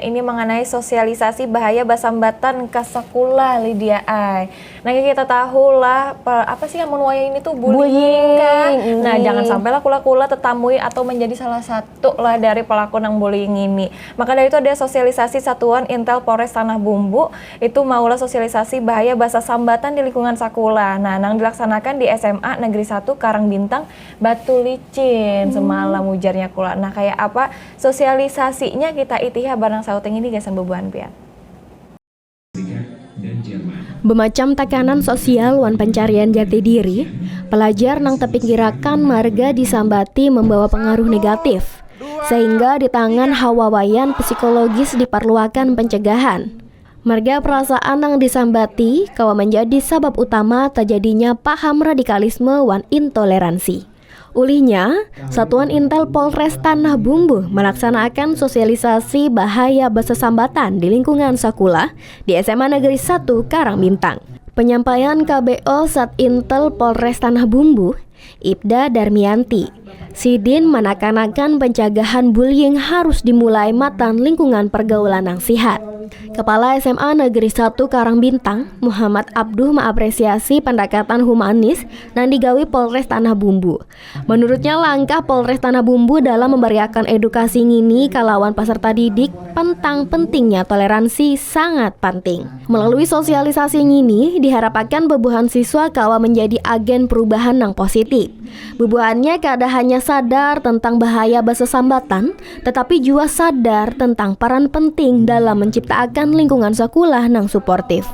Ini mengenai sosialisasi bahaya basambatan ka sakulah Lydia ay. Nah kita tahu lah apa sih yang menuai ini tuh bullying kan. Nah jangan sampailah kula-kula tetamui atau menjadi salah satu lah dari pelaku ng bullying ini. Maka dari itu ada sosialisasi Satuan Intel Polres Tanah Bumbu itu maulah sosialisasi bahaya basa sambatan di lingkungan sakulah. Nah nang dilaksanakan di SMA Negeri 1 Karangbintang Batu Licin semalam ujarnya kula. Nah kayak apa sosialisasinya kita itiha barang sauting ini gasan bebuan pian. Bemacam tekanan sosial wan pencarian jati diri, pelajar nang tepinggirakan marga disambati membawa pengaruh negatif, sehingga di tangan hawawayan psikologis diperluakan pencegahan. Marga perasaan nang disambati kawa menjadi sebab utama terjadinya paham radikalisme wan intoleransi. Ulihnya, Satuan Intel Polres Tanah Bumbu melaksanakan sosialisasi bahaya basa sambatan di lingkungan sakulah di SMA Negeri 1 Karangbintang. Penyampaian KBO Sat Intel Polres Tanah Bumbu, Ibda Darmianti, Sidin menakanakan pencegahan bullying harus dimulai matan lingkungan pergaulan yang sehat. Kepala SMA Negeri 1 Karangbintang, Muhammad Abduh mengapresiasi pendekatan humanis yang digawi Polres Tanah Bumbu. Menurutnya langkah Polres Tanah Bumbu dalam memberiakan edukasi ngini kalawan peserta didik tentang pentingnya toleransi sangat penting. Melalui sosialisasi ngini diharapkan bebuhan siswa kawa menjadi agen perubahan yang positif. Bebuhannya kada hanya sadar tentang bahaya basa sambatan, tetapi juga sadar tentang peran penting dalam menciptakan lingkungan sekolah yang suportif.